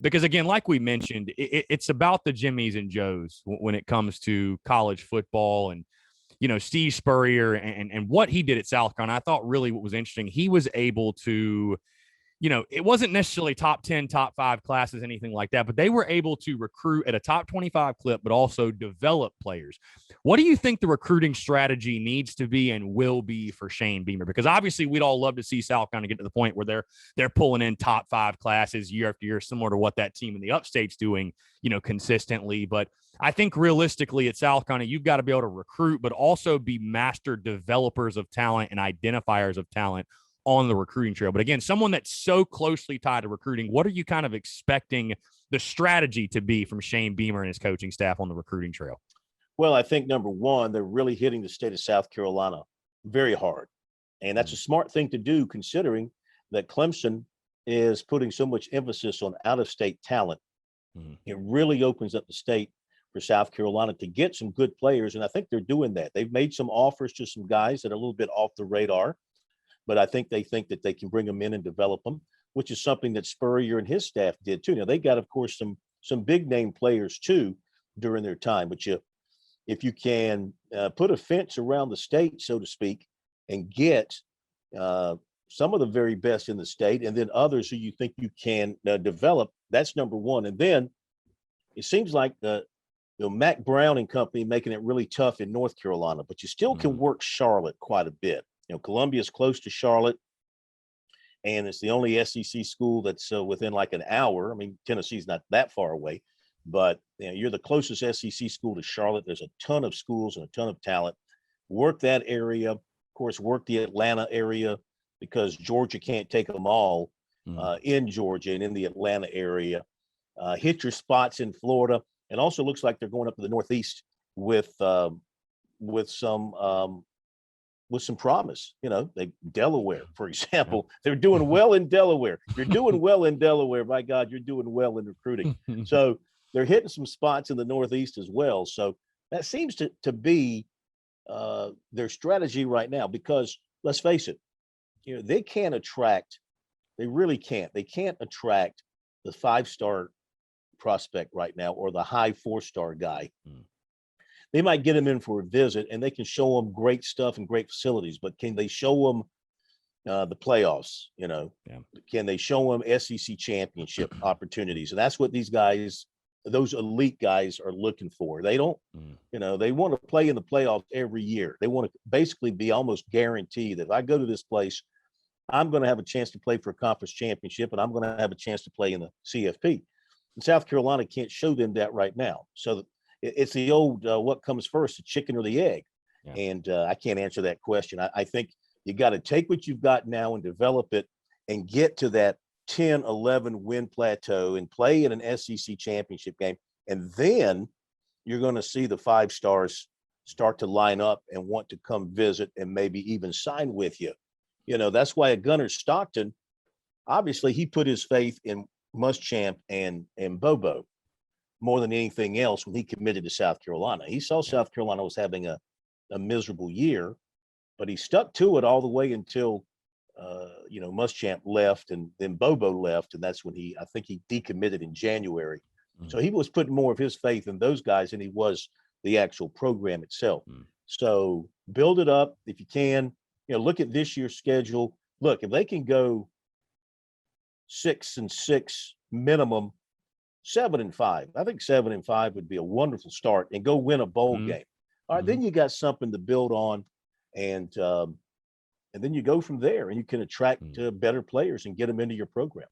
Because again, like we mentioned, it's about the Jimmies and Joes when it comes to college football. And Steve Spurrier and what he did at South Carolina. I thought really what was interesting, he was able to, it wasn't necessarily top 10, top 5 classes, anything like that, but they were able to recruit at a top 25 clip, but also develop players. What do you think the recruiting strategy needs to be and will be for Shane Beamer? Because obviously we'd all love to see South Carolina get to the point where they're pulling in top 5 classes year after year, similar to what that team in the upstate's doing, consistently. But I think realistically at South Carolina, you've got to be able to recruit, but also be master developers of talent and identifiers of talent on the recruiting trail. But again, someone that's so closely tied to recruiting, what are you kind of expecting the strategy to be from Shane Beamer and his coaching staff on the recruiting trail? Well, I think number one, they're really hitting the state of South Carolina very hard. And that's a smart thing to do, considering that Clemson is putting so much emphasis on out-of-state talent. It really opens up the state for South Carolina to get some good players. And I think they're doing that. They've made some offers to some guys that are a little bit off the radar, but I think that they can bring them in and develop them, which is something that Spurrier and his staff did too. Now they got, of course, some big name players too during their time, but if you can put a fence around the state, so to speak, and get some of the very best in the state, and then others who you think you can develop, that's number one. And then it seems like Mac Brown and company making it really tough in North Carolina, but you still can work Charlotte quite a bit. Columbia's close to Charlotte, and it's the only SEC school that's within like an hour. I mean, Tennessee's not that far away, but you're the closest SEC school to Charlotte. There's a ton of schools and a ton of talent. Work that area. Of course, work the Atlanta area, because Georgia can't take them all in Georgia and in the Atlanta area. Hit your spots in Florida, and also looks like they're going up to the Northeast with some promise. Delaware, for example, they're doing well in Delaware. You're doing well in Delaware. My God, you're doing well in recruiting. So they're hitting some spots in the Northeast as well. So that seems to be their strategy right now, because let's face it, they can't attract, they really can't. They can't attract the 5-star prospect right now or the high 4-star guy. They might get them in for a visit and they can show them great stuff and great facilities, but can they show them the playoffs? Can they show them SEC championship opportunities? And that's what these guys, those elite guys, are looking for. They don't, they want to play in the playoffs every year. They want to basically be almost guaranteed that if I go to this place, I'm going to have a chance to play for a conference championship, and I'm going to have a chance to play in the CFP. And South Carolina can't show them that right now. So it's the old, what comes first, the chicken or the egg? Yeah. And I can't answer that question. I think you got to take what you've got now and develop it and get to that 10, 11 win plateau and play in an SEC championship game. And then you're going to see the 5 stars start to line up and want to come visit and maybe even sign with you. That's why a Gunnar Stockton, obviously he put his faith in Muschamp and Bobo more than anything else when he committed to South Carolina. He saw South Carolina was having a miserable year, but he stuck to it all the way until Muschamp left, and then Bobo left, and that's when I think he decommitted in January. So he was putting more of his faith in those guys than he was the actual program itself. So build it up if you can. Look at this year's schedule. Look, if they can go 6-6 minimum, 7-5. I think 7-5 would be a wonderful start, and go win a bowl game. All right, then you got something to build on, and then you go from there, and you can attract better players and get them into your program.